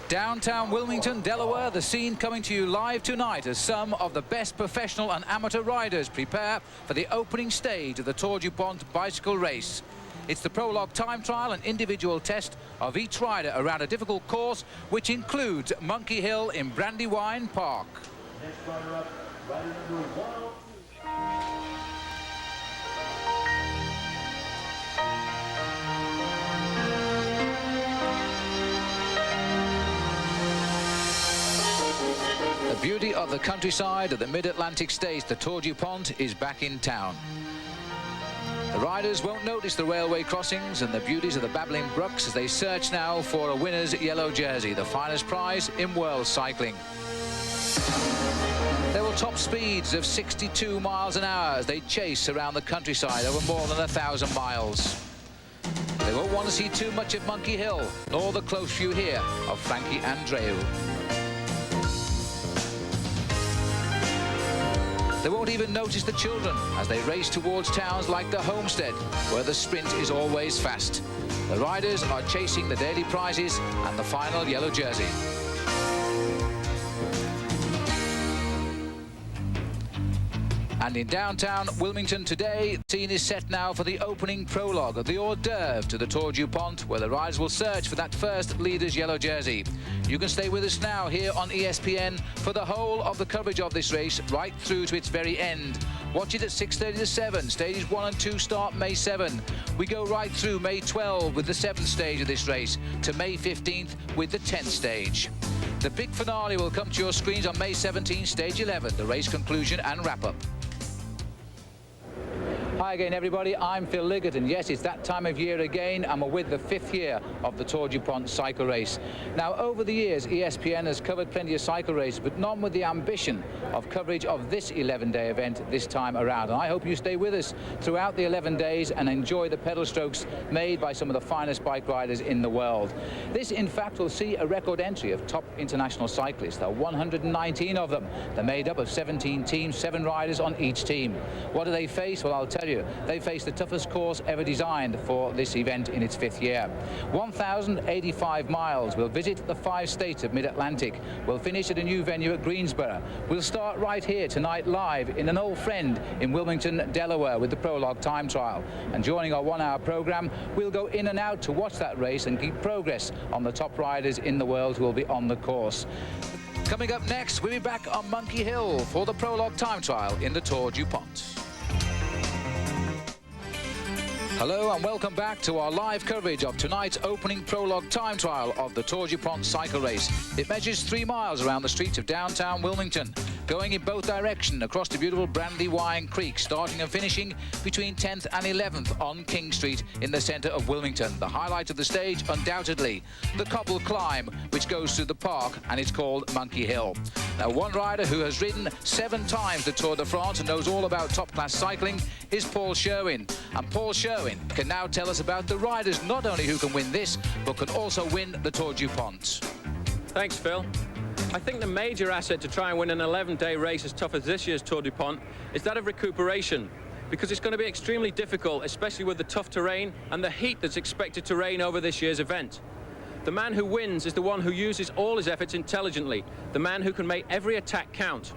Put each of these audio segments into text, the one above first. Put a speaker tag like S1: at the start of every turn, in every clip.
S1: Downtown Wilmington, Delaware, the scene coming to you live tonight as some of the best professional and amateur riders prepare for the opening stage of the Tour DuPont bicycle race. It's the Prologue time trial and individual test of each rider around a difficult course, which includes Monkey Hill in Brandywine Park.
S2: Next rider up, rider number 102.
S1: The beauty of the countryside of the mid-Atlantic states, the Tour DuPont, is back in town. The riders won't notice the railway crossings and the beauties of the babbling brooks as they search now for a winner's yellow jersey, the finest prize in world cycling. They will top speeds of 62 miles an hour as they chase around the countryside over more than 1,000 miles. They won't want to see too much of Monkey Hill, nor the close view here of Frankie Andreu. They won't even notice the children as they race towards towns like the Homestead, where the sprint is always fast. The riders are chasing the daily prizes and the final yellow jersey. And in downtown Wilmington today, the scene is set now for the opening prologue of the hors d'oeuvre to the Tour DuPont, where the riders will search for that first leader's yellow jersey. You can stay with us now here on ESPN for the whole of the coverage of this race right through to its very end. Watch it at 6:30 to 7. Stages 1 and 2 start May 7. We go right through May 12 with the 7th stage of this race to May 15th with the 10th stage. The big finale will come to your screens on May 17, stage 11, the race conclusion and wrap-up. Hi again, everybody. I'm Phil Liggett, and yes, it's that time of year again, and we're with the 5th year of the Tour DuPont cycle race. Now, over the years, ESPN has covered plenty of cycle races, but none with the ambition of coverage of this 11-day event this time around. And I hope you stay with us throughout the 11 days and enjoy the pedal strokes made by some of the finest bike riders in the world. This, in fact, will see a record entry of top international cyclists. There are 119 of them. They're made up of 17 teams, 7 riders on each team. What do they face? Well, I'll tell you. They face the toughest course ever designed for this event in its 5th year. 1,085 miles. We'll visit the 5 states of mid-Atlantic. We'll finish at a new venue at Greensboro. We'll start right here tonight live in an old friend in Wilmington, Delaware with the Prologue time trial. And joining our 1-hour program, we'll go in and out to watch that race and keep progress on the top riders in the world who will be on the course. Coming up next, we'll be back on Monkey Hill for the Prologue time trial in the Tour DuPont. Hello and welcome back to our live coverage of tonight's opening prologue time trial of the Tour DuPont cycle race. It measures 3 miles around the streets of downtown Wilmington, going in both directions across the beautiful Brandywine Creek, starting and finishing between 10th and 11th on King Street in the centre of Wilmington. The highlight of the stage, undoubtedly, the cobble climb, which goes through the park, and it's called Monkey Hill. Now, one rider who has ridden 7 times the Tour de France and knows all about top-class cycling is Paul Sherwin. And Paul Sherwin can now tell us about the riders not only who can win this, but can also win the Tour DuPont.
S3: Thanks, Phil. I think the major asset to try and win an 11-day race as tough as this year's Tour DuPont is that of recuperation, because it's going to be extremely difficult, especially with the tough terrain and the heat that's expected to reign over this year's event. The man who wins is the one who uses all his efforts intelligently, the man who can make every attack count.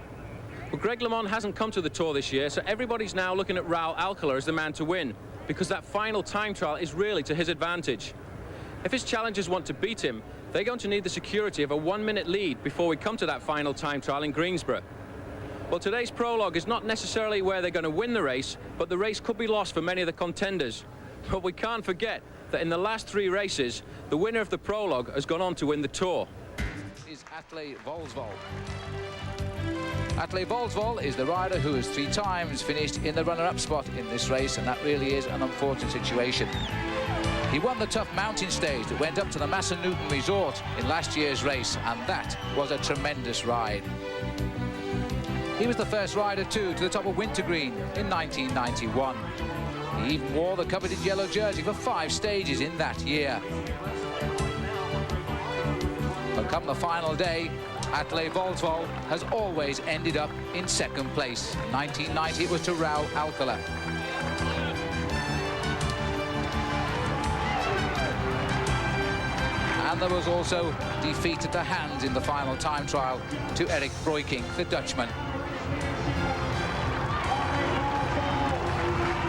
S3: Well, Greg LeMond hasn't come to the Tour this year, so everybody's now looking at Raul Alcala as the man to win, because that final time trial is really to his advantage. If his challengers want to beat him, they're going to need the security of a 1-minute lead before we come to that final time trial in Greensboro. Well, today's prologue is not necessarily where they're going to win the race, but the race could be lost for many of the contenders. But we can't forget that in the last 3 races, the winner of the prologue has gone on to win the Tour.
S1: Is Atle Volsvold. Atle Volsvold is the rider who has 3 times finished in the runner-up spot in this race, and that really is an unfortunate situation. He won the tough mountain stage that went up to the Massanutten Resort in last year's race, and that was a tremendous ride. He was the first rider, too, to the top of Wintergreen in 1991. He even wore the coveted yellow jersey for 5 stages in that year. But come the final day, Atle Volsvold has always ended up in 2nd place. In 1990, it was to Raul Alcala. And there was also defeat at the hand in the final time trial to Erik Breukink, the Dutchman.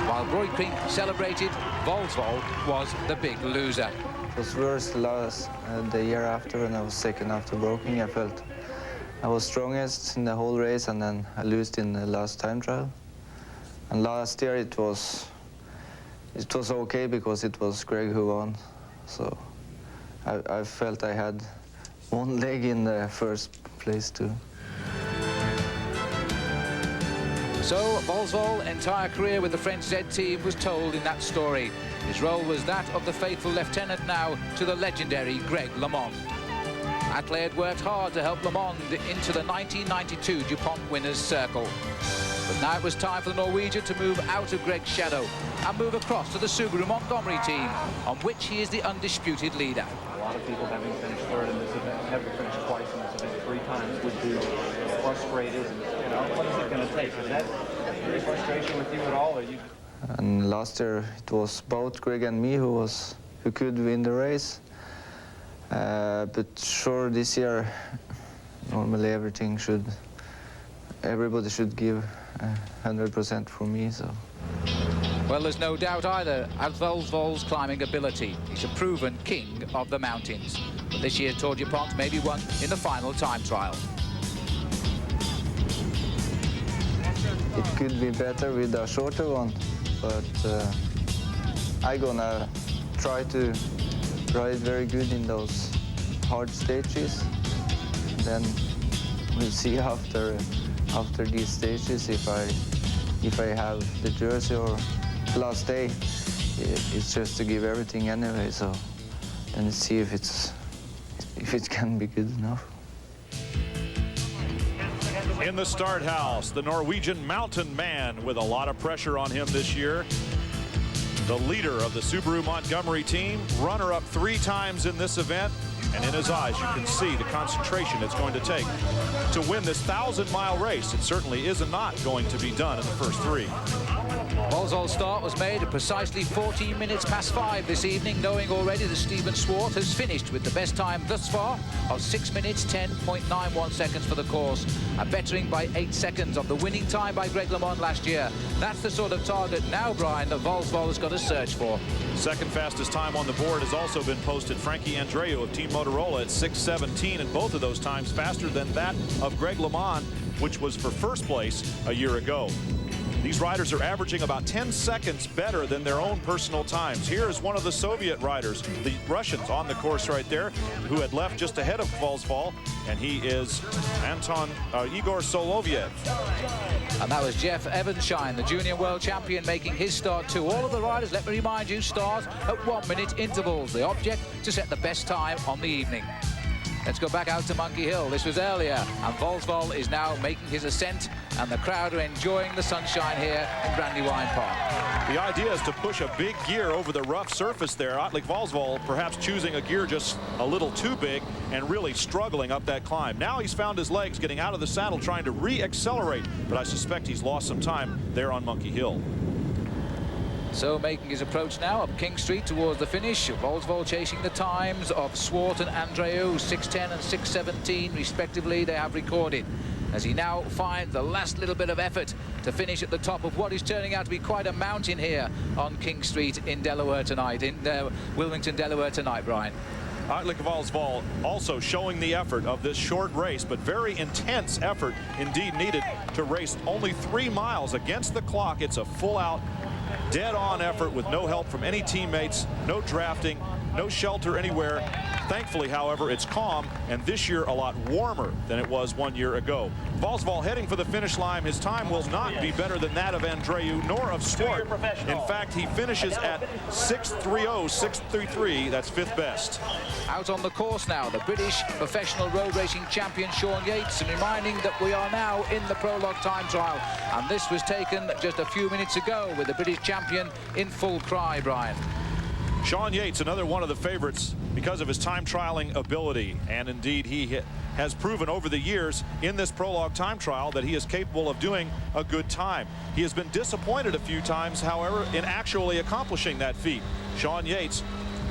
S1: While Breukink celebrated, Volsvold was the big loser.
S4: It was worse the year after, when I was second after Breukink. I felt I was strongest in the whole race, and then I lost in the last time trial. And last year it was okay because it was Greg who won. So I felt I had one leg in the first place too.
S1: So Volsvold's entire career with the French Z team was told in that story. His role was that of the faithful lieutenant now to the legendary Greg LeMond. Atle had worked hard to help LeMond into the 1992 DuPont winners' circle. But now it was time for the Norwegian to move out of Greg's shadow and move across to the Subaru Montgomery team, on which he is the undisputed leader.
S5: A lot of people, having finished third in this event, having finished twice in this event 3 times, would be frustrated. You know, what is it going to take? Is that any frustration with you at all? Or you?
S4: And last year it was both Greg and me who could win the race. But sure, this year normally everybody should give 100% for me. So.
S1: Well, there's no doubt either at Volsvold's climbing ability. He's a proven king of the mountains. But this year's Tour DuPont may be won in the final time trial.
S4: It could be better with a shorter one, but I'm gonna try to ride very good in those hard stages. Then we'll see after these stages if I have the jersey or last day. It's just to give everything anyway. So then see if it can be good enough.
S6: In the start house, the Norwegian mountain man with a lot of pressure on him this year. The leader of the Subaru Montgomery team, runner-up 3 times in this event. And in his eyes, you can see the concentration it's going to take to win this 1,000-mile race. It certainly is not going to be done in the first 3.
S1: Volsvold's start was made at precisely 14 minutes past 5 this evening, knowing already that Steven Swart has finished with the best time thus far of 6 minutes 10.91 seconds for the course, a bettering by 8 seconds of the winning time by Greg LeMond last year. That's the sort of target now, Brian, that Volsvold has got to search for.
S6: Second fastest time on the board has also been posted. Frankie Andreu of Team Motorola at 6:17, and both of those times faster than that of Greg LeMond, which was for first place a year ago. These riders are averaging about 10 seconds better than their own personal times. Here is one of the Soviet riders, the Russians on the course right there, who had left just ahead of Volsvold, and he is Igor Soloviev.
S1: And that was Jeff Evanshine, the junior world champion, making his start too. All of the riders, let me remind you, start at 1-minute intervals. The object to set the best time on the evening. Let's go back out to Monkey Hill. This was earlier, and Volsvold is now making his ascent, and the crowd are enjoying the sunshine here in Brandywine Park.
S6: The idea is to push a big gear over the rough surface there. Atle Volsvold perhaps choosing a gear just a little too big and really struggling up that climb. Now he's found his legs getting out of the saddle, trying to re-accelerate, but I suspect he's lost some time there on Monkey Hill.
S1: So making his approach now up King Street towards the finish. Volsvold chasing the times of Swart and Andreu, 6:10 and 6:17 respectively, they have recorded, as he now finds the last little bit of effort to finish at the top of what is turning out to be quite a mountain here on King Street in Delaware tonight, in Wilmington, Delaware tonight, Brian.
S6: Atle Volsvold also showing the effort of this short race, but very intense effort indeed needed to race only 3 miles against the clock. It's a full-out, dead-on effort with no help from any teammates, no drafting, no shelter anywhere. Thankfully, however, it's calm, and this year a lot warmer than it was 1 year ago. Volsvold heading for the finish line. His time will not be better than that of Andreu nor of Swart. In fact, he finishes at 6:30, 6:33. That's 5th best.
S1: Out on the course now, the British professional road racing champion Sean Yates, and reminding that we are now in the Prologue time trial, and this was taken just a few minutes ago with the British champion in full cry, Brian.
S6: Sean Yates, another one of the favorites because of his time trialing ability, and indeed he has proven over the years in this Prologue time trial that he is capable of doing a good time. He has been disappointed a few times, however, in actually accomplishing that feat. Sean Yates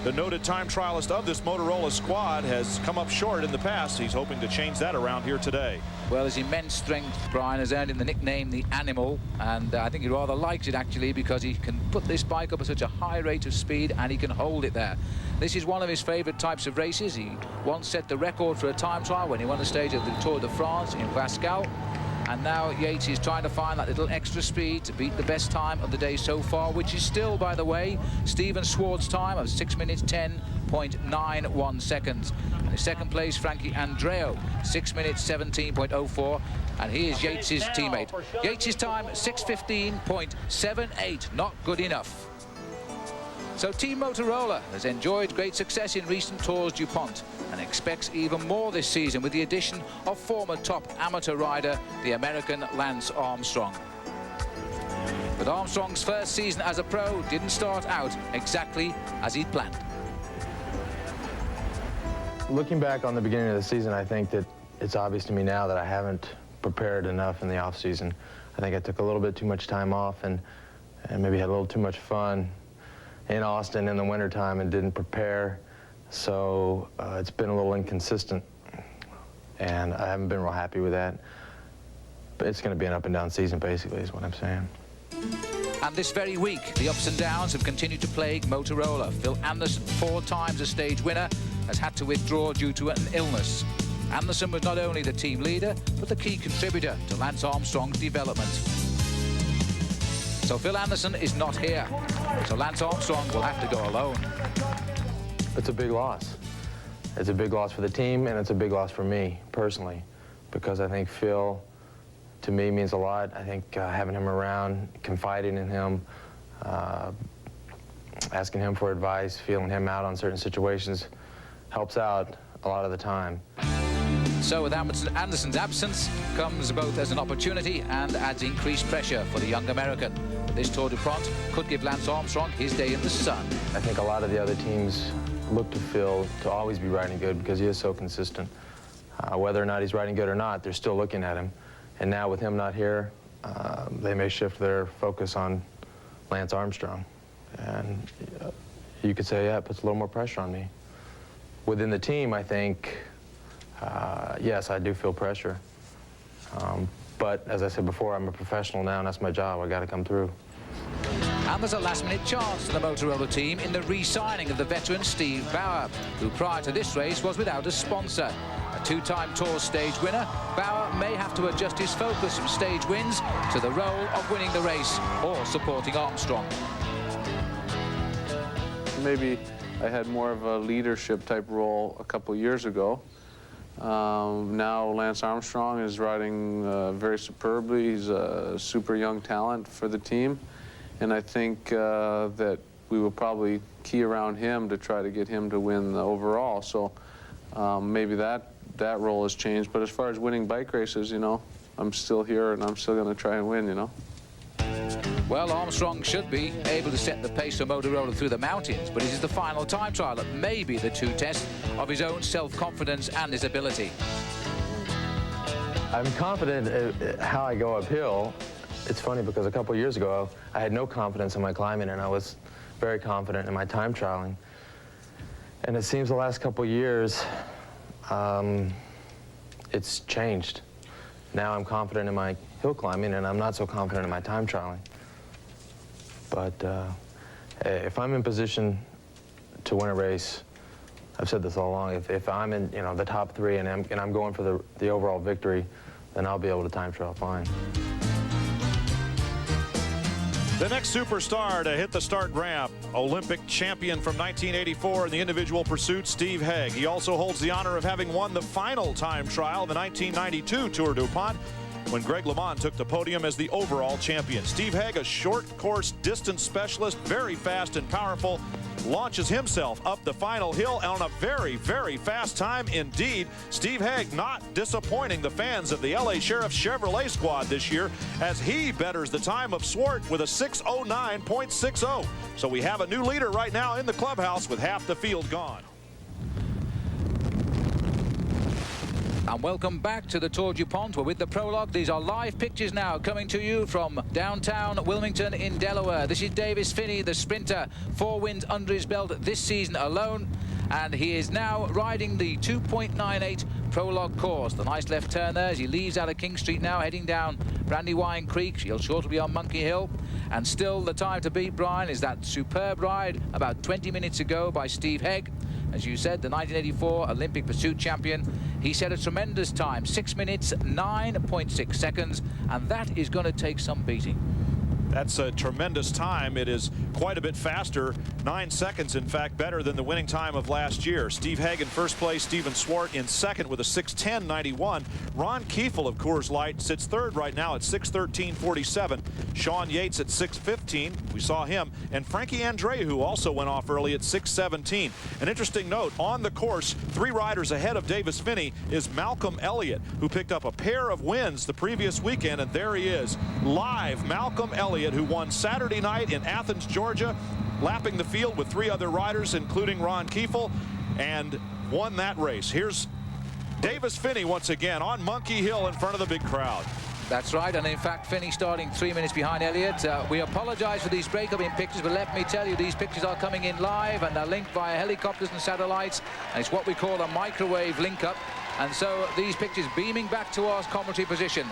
S6: the noted time trialist of this Motorola squad, has come up short in the past. He's hoping to change that around here today.
S1: Well, his immense strength, Brian, has earned him the nickname the Animal, and I think he rather likes it, actually, because he can put this bike up at such a high rate of speed and he can hold it there. This is one of his favourite types of races. He once set the record for a time trial when he won the stage of the Tour de France in Pascal. And now Yates is trying to find that little extra speed to beat the best time of the day so far, which is still, by the way, Stephen Swartz's time of 6 minutes 10.91 seconds. And in second place, Frankie Andreo, 6 minutes 17.04. And he is Yates's teammate. Yates's time, 6:15.78. Not good enough. So Team Motorola has enjoyed great success in recent Tours DuPont and expects even more this season with the addition of former top amateur rider, the American Lance Armstrong. But Armstrong's first season as a pro didn't start out exactly as he'd planned.
S7: Looking back on the beginning of the season, I think that it's obvious to me now that I haven't prepared enough in the off-season. I think I took a little bit too much time off and maybe had a little too much fun in Austin in the wintertime and didn't prepare. So it's been a little inconsistent, and I haven't been real happy with that. But it's going to be an up and down season, basically, is what I'm saying.
S1: And this very week, the ups and downs have continued to plague Motorola. Phil Anderson, 4 times a stage winner, has had to withdraw due to an illness. Anderson was not only the team leader, but the key contributor to Lance Armstrong's development. So Phil Anderson is not here. So Lance Armstrong will have to go alone.
S7: It's a big loss. It's a big loss for the team, and it's a big loss for me, personally, because I think Phil, to me, means a lot. I think having him around, confiding in him, asking him for advice, feeling him out on certain situations helps out a lot of the time.
S1: So with Anderson's absence comes both as an opportunity and adds increased pressure for the young American. This Tour de France could give Lance Armstrong his day in the sun.
S7: I think a lot of the other teams look to Phil to always be riding good because he is so consistent. Whether or not he's riding good or not, they're still looking at him. And now with him not here, they may shift their focus on Lance Armstrong. And you could say, yeah, it puts a little more pressure on me. Within the team, I think, yes, I do feel pressure. But as I said before, I'm a professional now, and that's my job. I got to come through.
S1: And there's a last-minute chance to the Motorola team in the re-signing of the veteran Steve Bauer, who prior to this race was without a sponsor. A 2-time Tour stage winner, Bauer may have to adjust his focus from stage wins to the role of winning the race or supporting Armstrong.
S8: Maybe I had more of a leadership type role a couple years ago. Now Lance Armstrong is riding very superbly. He's a super young talent for the team. And I think that we will probably key around him to try to get him to win the overall. So maybe that role has changed. But as far as winning bike races, you know, I'm still here and I'm still going to try and win, you know.
S1: Well, Armstrong should be able to set the pace for Motorola through the mountains, but it is the final time trial that may be the true test of his own self-confidence and his ability.
S7: I'm confident how I go uphill. It's funny because a couple years ago, I had no confidence in my climbing, and I was very confident in my time trialing. And it seems the last couple years, it's changed. Now I'm confident in my hill climbing, and I'm not so confident in my time trialing. But if I'm in position to win a race, I've said this all along, if I'm in the top 3 and I'm going for the overall victory, then I'll be able to time trial fine.
S6: The next superstar to hit the start ramp, Olympic champion from 1984 in the individual pursuit, Steve Hague. He also holds the honor of having won the final time trial of the 1992 Tour DuPont, when Greg LeMond took the podium as the overall champion. Steve Hague, a short course distance specialist, very fast and powerful, launches himself up the final hill on a very, very fast time indeed. Steve Hague not disappointing the fans of the LA Sheriff Chevrolet squad this year as he betters the time of Swart with a 6:09.60. So we have a new leader right now in the clubhouse with half the field gone.
S1: And welcome back to the Tour DuPont. We're with the Prologue. These are live pictures now coming to you from downtown Wilmington in Delaware. This is Davis Finney, the sprinter. 4 wins under his belt this season alone. And he is now riding the 2.98 Prologue course. The nice left turn there as he leaves out of King Street now, heading down Brandywine Creek. He'll shortly be on Monkey Hill. And still the time to beat, Brian, is that superb ride about 20 minutes ago by Steve Hegg. As you said, the 1984 Olympic pursuit champion. He set a tremendous time, 6 minutes, 9.6 seconds, and that is going to take some beating.
S6: That's a tremendous time. It is quite a bit faster, 9 seconds, in fact, better than the winning time of last year. Steve Hegg in first place, Stephen Swart in second with a 6:10.91. Ron Kiefel of Coors Light sits third right now at 6:13.47. Sean Yates at 6:15. We saw him. And Frankie Andreu, who also went off early at 6:17. An interesting note, on the course, 3 riders ahead of Davis Finney is Malcolm Elliott, who picked up a pair of wins the previous weekend, and there he is, live Malcolm Elliott, who won Saturday night in Athens, Georgia, lapping the field with 3 other riders, including Ron Kiefel, and won that race. Here's Davis Finney once again on Monkey Hill in front of the big crowd.
S1: That's right, and in fact, Finney starting 3 minutes behind Elliott. We apologize for these breakup in pictures, but let me tell you, these pictures are coming in live, and they're linked via helicopters and satellites, and it's what we call a microwave link-up. And so these pictures beaming back to our commentary position.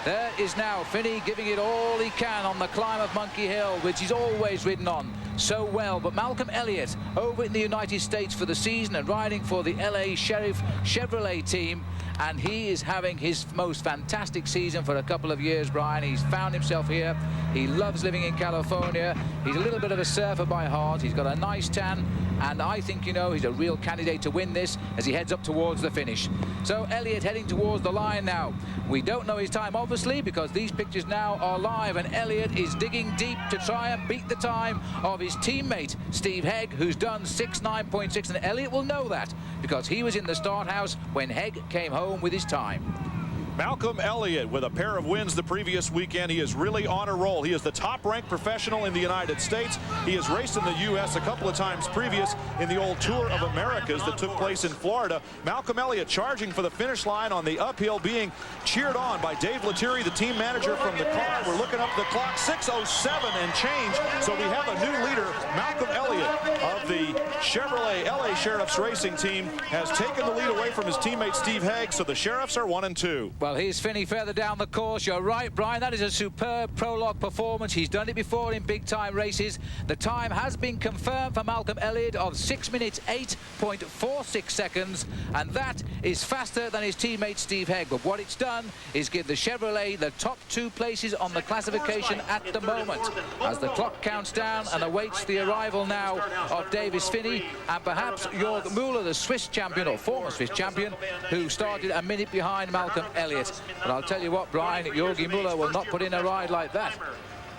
S1: There is now Finney giving it all he can on the climb of Monkey Hill, which he's always ridden on so well. But Malcolm Elliott over in the United States for the season and riding for the LA Sheriff Chevrolet team. And he is having his most fantastic season for a couple of years, Brian. He's found himself here. He loves living in California. He's a little bit of a surfer by heart. He's got a nice tan. And I think, you know, he's a real candidate to win this as he heads up towards the finish. So Elliott heading towards the line now. We don't know his time, obviously, because these pictures now are live, and Elliott is digging deep to try and beat the time of his teammate, Steve Hegg, who's done 6:9.6, and Elliott will know that because he was in the start house when Hegg came home with his time.
S6: Malcolm Elliott with a pair of wins the previous weekend. He is really on a roll. He is the top-ranked professional in the United States. He has raced in the U.S. a couple of times previous in the old Tour of Americas that took place in Florida. Malcolm Elliott charging for the finish line on the uphill, being cheered on by Dave Lettieri, the team manager from the car. We're looking up the clock, 6:07 and change. So we have a new leader. Malcolm Elliott of the Chevrolet LA Sheriffs racing team has taken the lead away from his teammate Steve Hegg. So the Sheriffs are 1-2.
S1: Well, here's Finney further down the course. You're right, Brian. That is a superb Prologue performance. He's done it before in big-time races. The time has been confirmed for Malcolm Elliott of 6 minutes, 8.46 seconds. And that is faster than his teammate Steve Hegg. But what it's done is give the Chevrolet the top 2 places on the classification at the moment. As the clock counts down and awaits the arrival now of Davis Finney and perhaps Jörg Müller, the Swiss champion, or former Swiss champion, who started a minute behind Malcolm Elliott. But I'll tell you what, Brian, Jörg Müller will not put in a ride like that.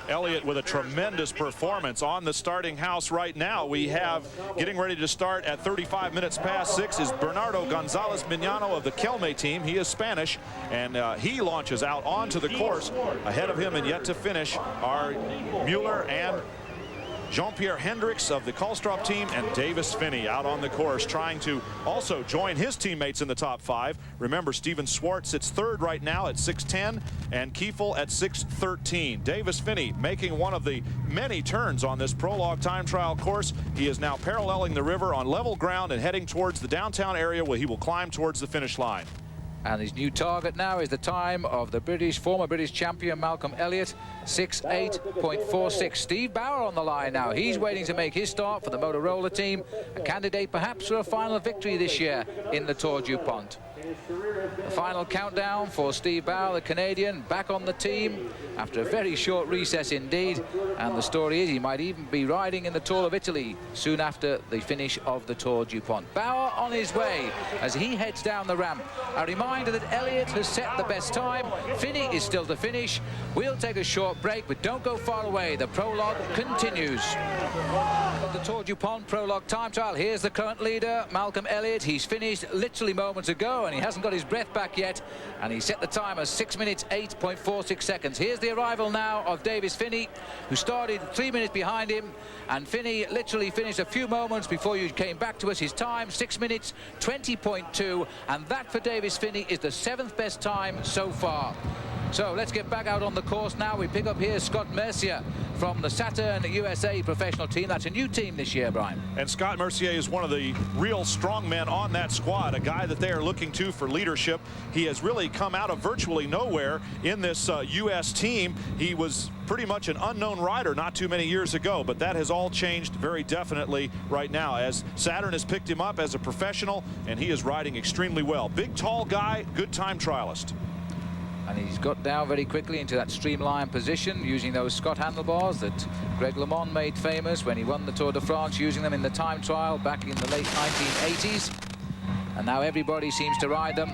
S6: Elliott with a tremendous performance on the starting house right now. We have, getting ready to start at 35 minutes past 6, is Bernardo Gonzalez Mignano of the Kelme team. He is Spanish, and he launches out onto the course. Ahead of him and yet to finish are Mueller and Jean-Pierre Hendricks of the Kalstrop team, and Davis Finney out on the course trying to also join his teammates in the top 5. Remember, Stephen Swart sits third right now at 6:10 and Kiefel at 6:13. Davis Finney making one of the many turns on this Prologue time trial course. He is now paralleling the river on level ground and heading towards the downtown area where he will climb towards the finish line.
S1: And his new target now is the time of the former British champion Malcolm Elliott, 6:8.46. Steve Bauer on the line now. He's waiting to make his start for the Motorola team, a candidate perhaps for a final victory this year in the Tour DuPont. The final countdown for Steve Bauer, the Canadian, back on the team after a very short recess indeed. And the story is he might even be riding in the Tour of Italy soon after the finish of the Tour DuPont. Bauer on his way as he heads down the ramp. A reminder that Elliott has set the best time. Finney is still to finish. We'll take a short break, but don't go far away. The Prologue continues. The Tour DuPont Prologue time trial. Here's the current leader, Malcolm Elliott. He's finished literally moments ago, and he hasn't got his breath back yet, and he set the time as 6 minutes 8.46 seconds. Here's the arrival now of Davis Finney, who started 3 minutes behind him, and Finney literally finished a few moments before you came back to us. His time 6 minutes 20.2, and that for Davis Finney is the 7th best time so far. So let's get back out on the course now. We pick up here Scott Mercier from the Saturn USA professional team. That's a new team this year, Brian.
S6: And Scott Mercier is one of the real strong men on that squad, a guy that they are looking to for leadership. He has really come out of virtually nowhere in this U.S. team. He was pretty much an unknown rider not too many years ago, but that has all changed very definitely right now as Saturn has picked him up as a professional, and he is riding extremely well. Big, tall guy, good time trialist.
S1: And he's got down very quickly into that streamlined position using those Scott handlebars that Greg LeMond made famous when he won the Tour de France, using them in the time trial back in the late 1980s. And now everybody seems to ride them.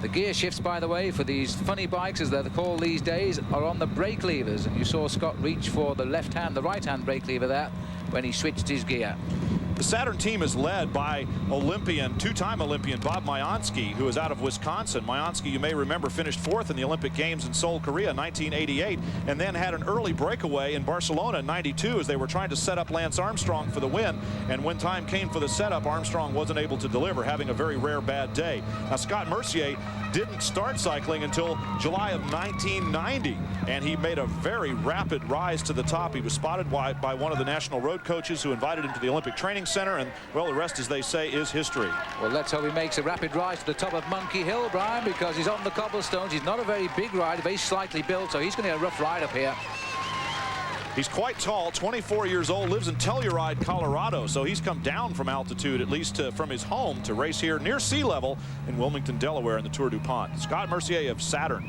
S1: The gear shifts, by the way, for these funny bikes, as they're called these days, are on the brake levers. And you saw Scott reach for the right-hand brake lever there when he switched his gear.
S6: The Saturn team is led by two-time Olympian Bob Mayansky, who is out of Wisconsin. Mayansky, you may remember, finished 4th in the Olympic Games in Seoul, Korea, 1988, and then had an early breakaway in Barcelona in 92 as they were trying to set up Lance Armstrong for the win. And when time came for the setup, Armstrong wasn't able to deliver, having a very rare bad day. Now, Scott Mercier didn't start cycling until July of 1990, and he made a very rapid rise to the top. He was spotted by one of the national road coaches who invited him to the Olympic Training Center, and, well, the rest, as they say, is history.
S1: Well, let's hope he makes a rapid rise to the top of Monkey Hill, Brian, because he's on the cobblestones. He's not a very big rider, very slightly built, so he's going to get a rough ride up here.
S6: He's quite tall, 24 years old, lives in Telluride, Colorado, so he's come down from altitude, at least from his home, to race here near sea level in Wilmington, Delaware in the Tour DuPont. Scott Mercier of Saturn.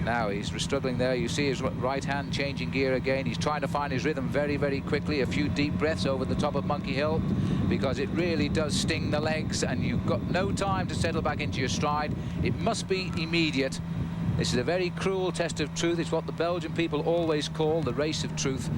S1: Now he's struggling there. You see his right hand changing gear again. He's trying to find his rhythm very, very quickly. A few deep breaths over the top of Monkey Hill, because it really does sting the legs, and you've got no time to settle back into your stride. It must be immediate. This is a very cruel test of truth. It's what the Belgian people always call the race of truth.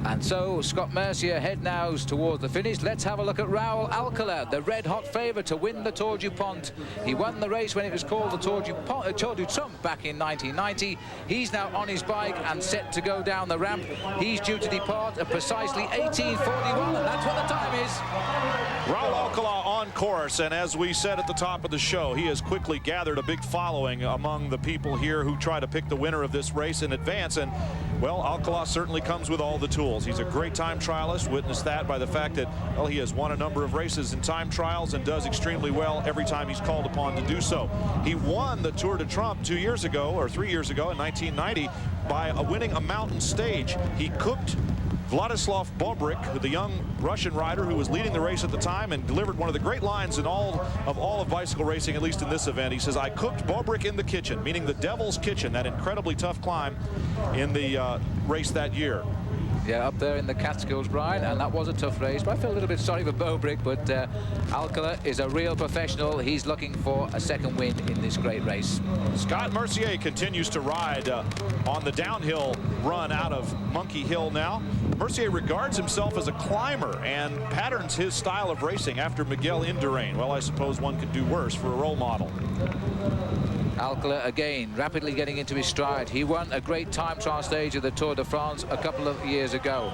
S1: And so Scott Mercier head now towards the finish. Let's have a look at Raul Alcala, the red-hot favourite to win the Tour DuPont. He won the race when it was called the Tour du Trump back in 1990. He's now on his bike and set to go down the ramp. He's due to depart at precisely 18:41, and that's what the time is.
S6: Raul Alcala on course, and as we said at the top of the show, he has quickly gathered a big following among the people here who try to pick the winner of this race in advance. And, well, Alcala certainly comes with all the tools. He's a great time trialist. Witness that by the fact that, well, he has won a number of races in time trials and does extremely well every time he's called upon to do so. He won the Tour de Trump 2 years ago, or 3 years ago in 1990, by winning a mountain stage. He cooked Vladislav Bobrik, the young Russian rider who was leading the race at the time, and delivered one of the great lines in all of bicycle racing, at least in this event. He says, "I cooked Bobrik in the kitchen," meaning the Devil's Kitchen, that incredibly tough climb in the race that year.
S1: Yeah, up there in the Catskills, Brian, and that was a tough race. But I feel a little bit sorry for Bobrik, but Alcala is a real professional. He's looking for a second win in this great race.
S6: Scott Mercier continues to ride on the downhill run out of Monkey Hill now. Mercier regards himself as a climber and patterns his style of racing after Miguel Indurain. Well, I suppose one could do worse for a role model.
S1: Alcala again rapidly getting into his stride. He won a great time trial stage of the Tour de France a couple of years ago.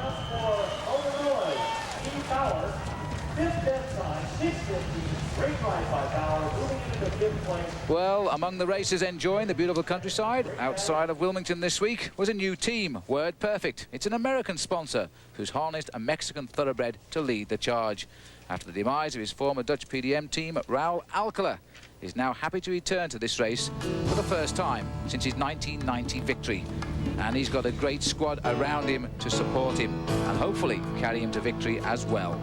S1: Well, among the racers enjoying the beautiful countryside outside of Wilmington this week was a new team, Word Perfect. It's an American sponsor who's harnessed a Mexican thoroughbred to lead the charge. After the demise of his former Dutch PDM team, Raul Alcala is now happy to return to this race for the first time since his 1990 victory. And he's got a great squad around him to support him and hopefully carry him to victory as well.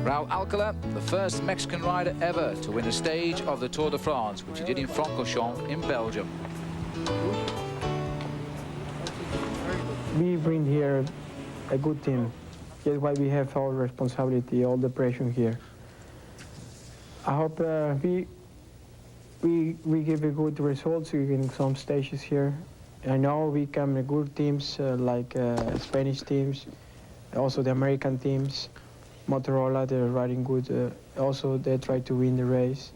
S1: Raul Alcala, the first Mexican rider ever to win a stage of the Tour de France, which he did in Francorchamps in Belgium.
S9: We bring here a good team. That's why we have all responsibility, all the pressure here. I hope we give a good results in some stages here, I know we come good teams like Spanish teams, also the American teams. Motorola, they're riding good. Also, they try to win the race.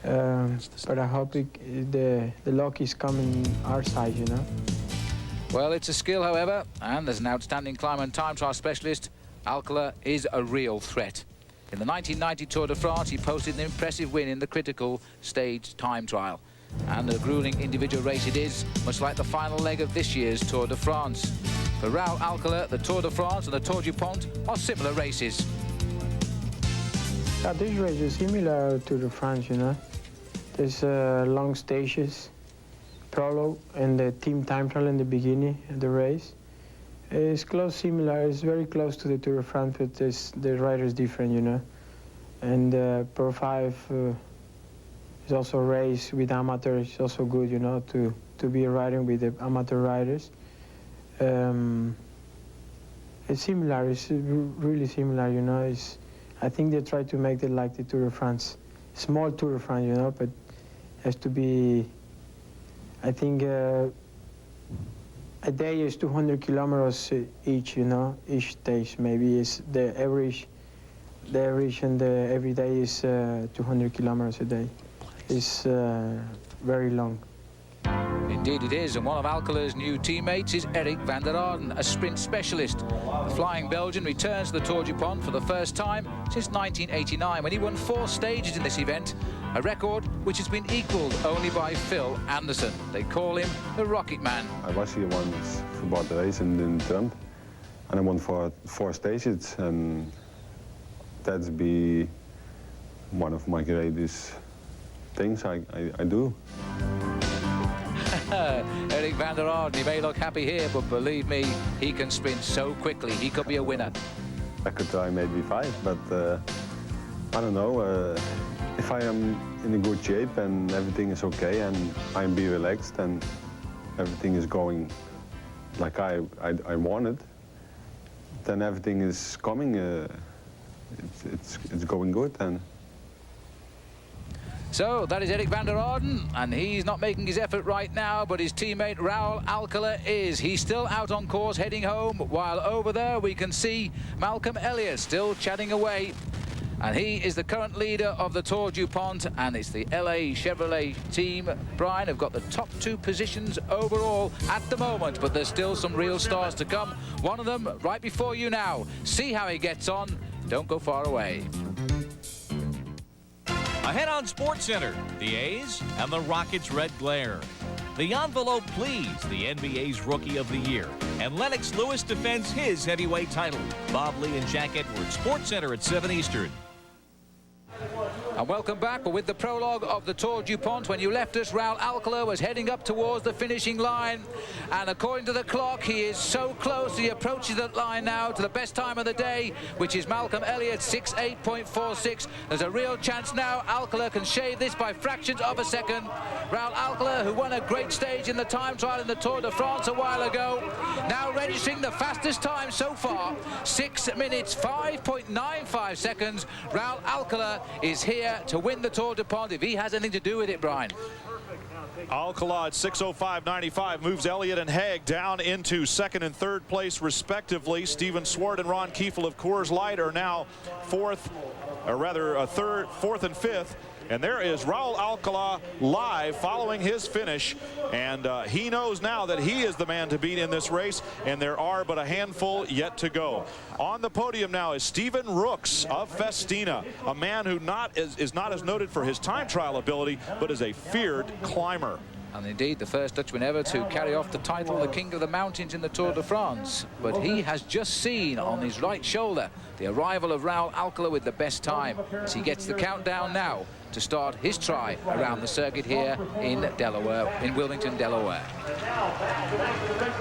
S9: But I hope the luck is coming our side, you know.
S1: Well, it's a skill, however, and there's an outstanding climber and time trial specialist. Alcala is a real threat. In the 1990 Tour de France, he posted an impressive win in the critical stage time trial. And a grueling individual race it is, much like the final leg of this year's Tour de France. For Raul Alcala, the Tour de France and the Tour DuPont are similar races.
S9: Yeah, this race is similar to the France, you know. There's long stages, prologue, and the team time trial in the beginning of the race. It's close, similar. It's very close to the Tour de France, but the rider is different, you know. And Pro 5 is also a race with amateurs. It's also good, you know, to be riding with the amateur riders. It's similar. It's really similar, you know. I think they try to make it like the Tour de France, small Tour de France, you know, but it has to be. I think a day is 200 kilometers each, you know, each stage. Maybe is the average, and the every day is 200 kilometers a day. It's very long.
S1: Indeed it is, and one of Alcala's new teammates is Eric van der Aarden, a sprint specialist. The flying Belgian returns to the Tour DuPont for the first time since 1989, when he won 4 stages in this event, a record which has been equalled only by Phil Anderson. They call him the Rocket Man.
S10: I was here once for about the race in Trump, and I won 4 stages, and that's be one of my greatest things I do.
S1: Eric van der Aarden, he may look happy here, but believe me, he can sprint so quickly. He could be a winner.
S10: I could try maybe 5, but I don't know. If I am in a good shape and everything is okay and I'm be relaxed and everything is going like I want it, then everything is coming. It's going good. And
S1: so that is Eric van der Aarden, and he's not making his effort right now, but his teammate Raul Alcala is. He's still out on course heading home, while over there we can see Malcolm Elliott still chatting away. And he is the current leader of the Tour DuPont, and it's the LA Chevrolet team, Brian, have got the top 2 positions overall at the moment, but there's still some real stars to come. One of them right before you now. See how he gets on. Don't go far away.
S11: Ahead on SportsCenter, the A's and the Rockets' red glare. The envelope pleased the NBA's Rookie of the Year, and Lennox Lewis defends his heavyweight title. Bob Lee and Jack Edwards, SportsCenter at 7 Eastern.
S1: And welcome back. We're with the prologue of the Tour DuPont. When you left us, Raul Alcala was heading up towards the finishing line. And according to the clock, he is so close. He approaches that line now to the best time of the day, which is Malcolm Elliott, 6:08.46. There's a real chance now. Alcala can shave this by fractions of a second. Raul Alcala, who won a great stage in the time trial in the Tour de France a while ago, now registering the fastest time so far, 6 minutes, 5.95 seconds. Raul Alcala is here to win the Tour DuPont if he has anything to do with it, Brian.
S6: Alcala at 6:05.95 moves Elliott and Haig down into 2nd and 3rd place respectively. Steven Swart and Ron Kiefel of Coors Light are now 4th and 5th. And there is Raul Alcala live following his finish. And he knows now that he is the man to beat in this race. And there are but a handful yet to go. On the podium now is Steven Rooks of Festina, a man who is not as noted for his time trial ability, but is a feared climber.
S1: And indeed, the first Dutchman ever to carry off the title, the King of the Mountains in the Tour de France. But he has just seen on his right shoulder the arrival of Raul Alcala with the best time, as he gets the countdown now to start his try around the circuit here in Delaware, in Wilmington, Delaware.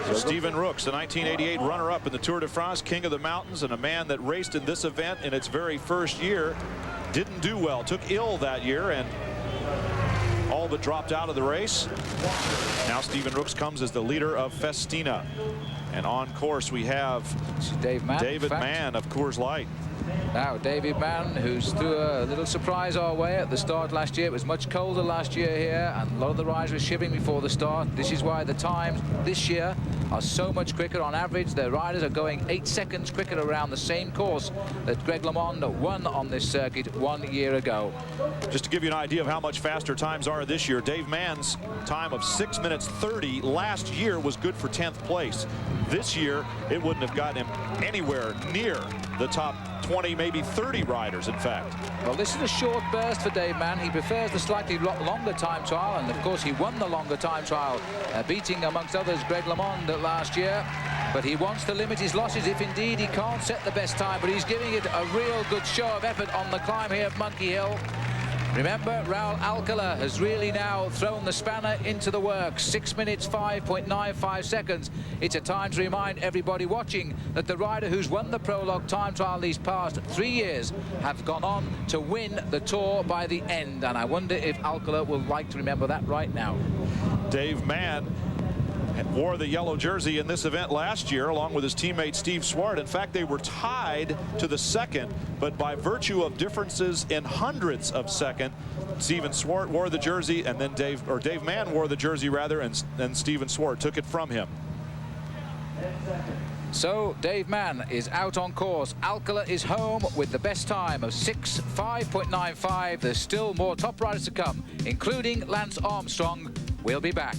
S6: So Steven Rooks, the 1988 runner-up in the Tour de France, King of the Mountains, and a man that raced in this event in its very first year, didn't do well, took ill that year, and all but dropped out of the race. Now Steven Rooks comes as the leader of Festina. And on course we have
S1: David
S6: Mann of Coors Light.
S1: Now, David Mann, who's threw a little surprise our way at the start last year. It was much colder last year here, and a lot of the riders were shivering before the start. This is why the times this year are so much quicker. On average, the riders are going 8 seconds quicker around the same course that Greg LeMond won on this circuit 1 year ago.
S6: Just to give you an idea of how much faster times are this year, Dave Mann's time of 6 minutes 30 last year was good for 10th place. This year, it wouldn't have gotten him anywhere near the top 20, maybe 30 riders, in fact.
S1: Well, this is a short burst for Dave Mann. He prefers the slightly longer time trial, and of course he won the longer time trial, beating amongst others Greg LeMond last year. But he wants to limit his losses if indeed he can't set the best time, but he's giving it a real good show of effort on the climb here at Monkey Hill. Remember, Raul Alcala has really now thrown the spanner into the works. 6 minutes 5.95 seconds. It's a time to remind everybody watching that the rider who's won the Prologue time trial these past 3 years have gone on to win the Tour by the end. And I wonder if Alcala will like to remember that right now.
S6: Dave Mann wore the yellow jersey in this event last year along with his teammate Steve Swart. In fact, they were tied to the second, but by virtue of differences in hundredths of second, Steven Swart wore the jersey, and then Dave Mann wore the jersey rather, and Steven Swart took it from him.
S1: So Dave Mann is out on course. Alcala is home with the best time of 6:5.95. There's still more top riders to come, including Lance Armstrong. We'll be back.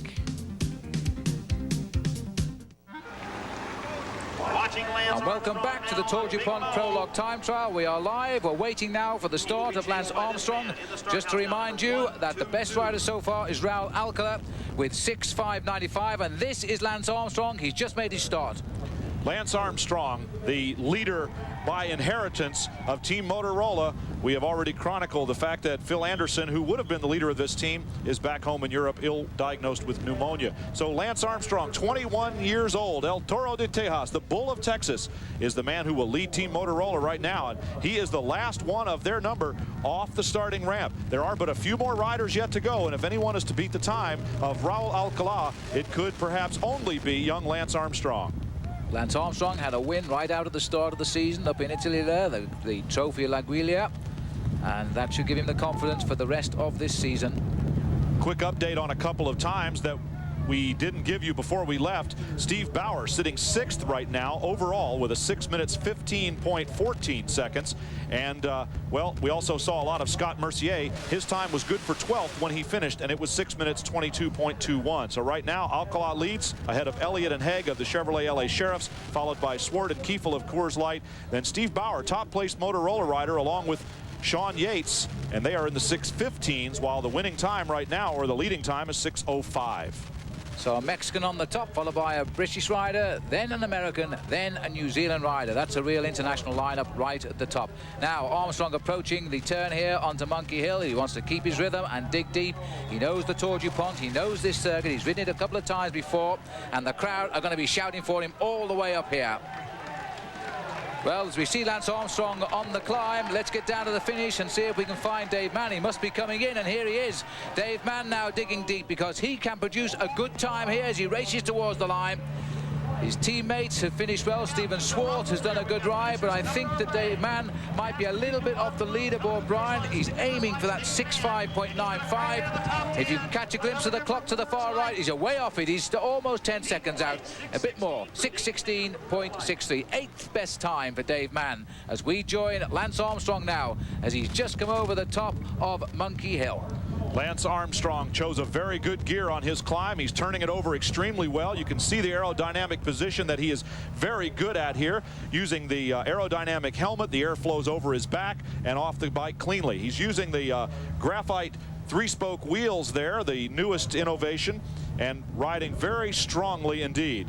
S1: And welcome back to the Tour DuPont Prologue time trial. We are live. We're waiting now for the start of Lance Armstrong. Just to remind you that the best rider so far is Raul Alcala with 6:5.95, and this is Lance Armstrong. He's just made his start.
S6: Lance Armstrong, the leader by inheritance of Team Motorola. We have already chronicled the fact that Phil Anderson, who would have been the leader of this team, is back home in Europe, ill-diagnosed with pneumonia. So Lance Armstrong, 21 years old, El Toro de Tejas, the Bull of Texas, is the man who will lead Team Motorola right now. And he is the last one of their number off the starting ramp. There are but a few more riders yet to go, and if anyone is to beat the time of Raul Alcala, it could perhaps only be young Lance Armstrong.
S1: Lance Armstrong had a win right out at the start of the season up in Italy there, the Trophy L'Aiguilla, and that should give him the confidence for the rest of this season.
S6: Quick update on a couple of times that we didn't give you before we left. Steve Bauer sitting 6th right now overall with a 6 minutes 15.14 seconds. And well, we also saw a lot of Scott Mercier. His time was good for 12th when he finished, and it was 6 minutes 22.21. So right now Alcala leads ahead of Elliott and Haig of the Chevrolet LA Sheriffs, followed by Swart and Kiefel of Coors Light. Then Steve Bauer, top placed Motorola rider, along with Sean Yates, and they are in the 6:15s, while the winning time right now, or the leading time, is 6:05.
S1: So a Mexican on the top, followed by a British rider, then an American, then a New Zealand rider. That's a real international lineup right at the top. Now Armstrong approaching the turn here onto Monkey Hill. He wants to keep his rhythm and dig deep. He knows the Tour DuPont. He knows this circuit. He's ridden it a couple of times before, and the crowd are going to be shouting for him all the way up here. Well, as we see Lance Armstrong on the climb, let's get down to the finish and see if we can find Dave Mann. He must be coming in, and here he is. Dave Mann now digging deep because he can produce a good time here as he races towards the line. His teammates have finished well. Steven Swart has done a good ride, but I think that Dave Mann might be a little bit off the leaderboard, Brian. He's aiming for that 6:5.95. If you can catch a glimpse of the clock to the far right, he's way off it. He's almost 10 seconds out. A bit more. 6:16.63. 8th best time for Dave Mann as we join Lance Armstrong now as he's just come over the top of Monkey Hill.
S6: Lance Armstrong chose a very good gear on his climb. He's turning it over extremely well. You can see the aerodynamic position that he is very good at here. Using the aerodynamic helmet, the air flows over his back and off the bike cleanly. He's using the graphite 3-spoke wheels there, the newest innovation, and riding very strongly indeed.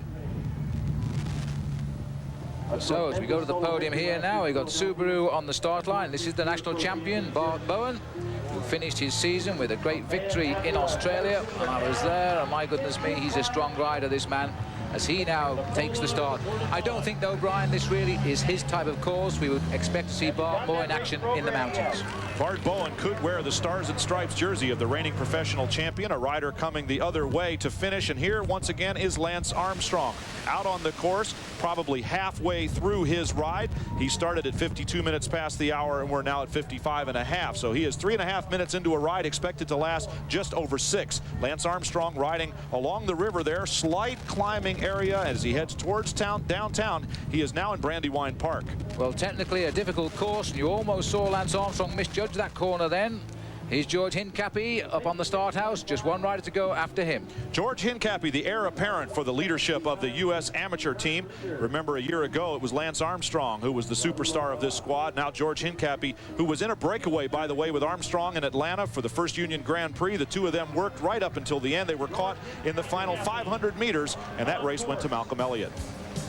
S1: So as we go to the podium here now, we've got Subaru on the start line. This is the national champion, Bart Bowen, who finished his season with a great victory in Australia. And I was there, and my goodness me, he's a strong rider, this man, as he now takes the start. I don't think, though, Brian, this really is his type of course. We would expect to see Bart more in action in the mountains.
S6: Bart Bowen could wear the Stars and Stripes jersey of the reigning professional champion, a rider coming the other way to finish. And here, once again, is Lance Armstrong out on the course, probably halfway through his ride. He started at 52 minutes past the hour, and we're now at 55.5. So he is 3.5 minutes into a ride expected to last just over 6. Lance Armstrong riding along the river there, slight climbing area as he heads towards downtown. He is now in Brandywine Park.
S1: Well, technically a difficult course, and you almost saw Lance Armstrong misjudge that corner then. Here's George Hincapie up on the start house. Just one rider to go after him.
S6: George Hincapie, the heir apparent for the leadership of the U.S. amateur team. Remember, a year ago, it was Lance Armstrong who was the superstar of this squad. Now George Hincapie, who was in a breakaway, by the way, with Armstrong in Atlanta for the First Union Grand Prix. The two of them worked right up until the end. They were caught in the final 500 meters, and that race went to Malcolm Elliott.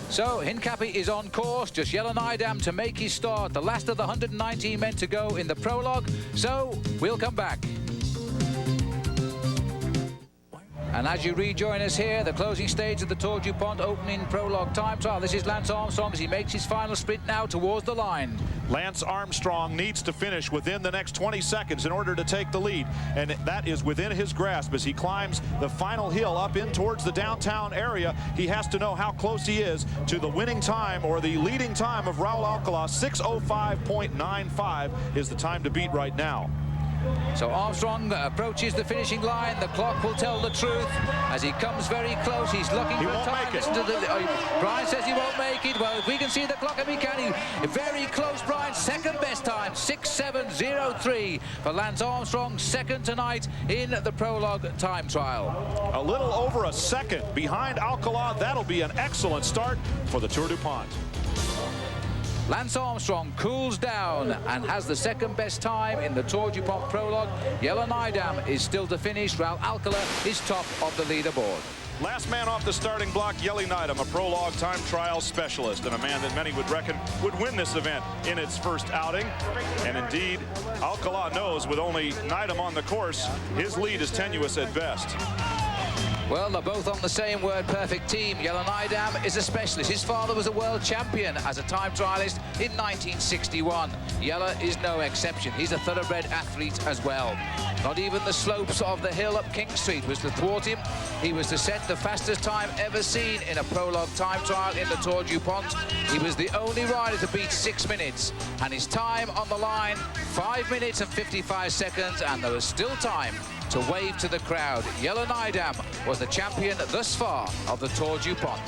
S1: So Hincapie is on course, just Yellowknidam to make his start. The last of the 119 men to go in the prologue. So we'll come back. And as you rejoin us here, the closing stage of the Tour DuPont opening prologue time trial. This is Lance Armstrong as he makes his final sprint now towards the line.
S6: Lance Armstrong needs to finish within the next 20 seconds in order to take the lead, and that is within his grasp as he climbs the final hill up in towards the downtown area. He has to know how close he is to the winning time or the leading time of Raul Alcala. 6:05.95 is the time to beat right now.
S1: So Armstrong approaches the finishing line. The clock will tell the truth as he comes very close. He's looking for a time. Listen to Brian says he won't make it. Well, if we can see the clock, and we can. Very close, Brian. Second best time, 6:07.03 for Lance Armstrong. Second tonight in the prologue time trial.
S6: A little over a second behind Alcala. That'll be an excellent start for the Tour DuPont.
S1: Lance Armstrong cools down and has the second best time in the Tour DuPont prologue. Yellowknidam is still to finish. Raul Alcala is top of the leaderboard.
S6: Last man off the starting block, Yellowknidam, a prologue time trial specialist and a man that many would reckon would win this event in its first outing. And indeed, Alcala knows with only Knightam on the course, his lead is tenuous at best.
S1: Well, they're both on the same word perfect team. Yellowknidam is a specialist. His father was a world champion as a time trialist in 1961. Yella is no exception. He's a thoroughbred athlete as well. Not even the slopes of the hill up King Street was to thwart him. He was to set the fastest time ever seen in a prologue time trial in the Tour DuPont. He was the only rider to beat 6 minutes. And his time on the line, 5 minutes and 55 seconds. And there was still time to wave to the crowd. Yellowknidam was the champion thus far of the Tour DuPont.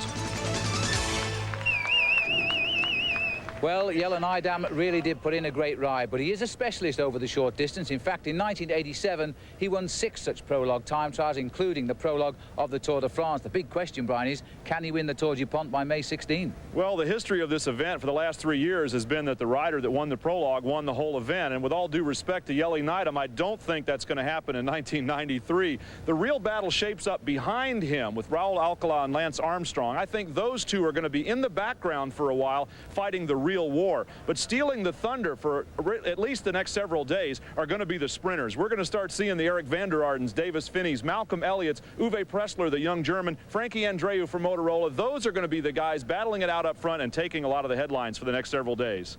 S1: Well, Yellowknidam really did put in a great ride, but he is a specialist over the short distance. In fact, in 1987, he won 6 such prologue time trials, including the prologue of the Tour de France. The big question, Brian, is can he win the Tour DuPont by May 16?
S6: Well, the history of this event for the last 3 years has been that the rider that won the prologue won the whole event. And with all due respect to Yellowknidam, I don't think that's going to happen in 1993. The real battle shapes up behind him with Raul Alcala and Lance Armstrong. I think those two are going to be in the background for a while, fighting the real war. But stealing the thunder for at least the next several days are going to be the sprinters. We're going to start seeing the Eric van der Ardens, Davis Finneys, Malcolm Elliott's, Uwe Pressler, the young German, Frankie Andreu for Motorola. Those are going to be the guys battling it out up front and taking a lot of the headlines for the next several days.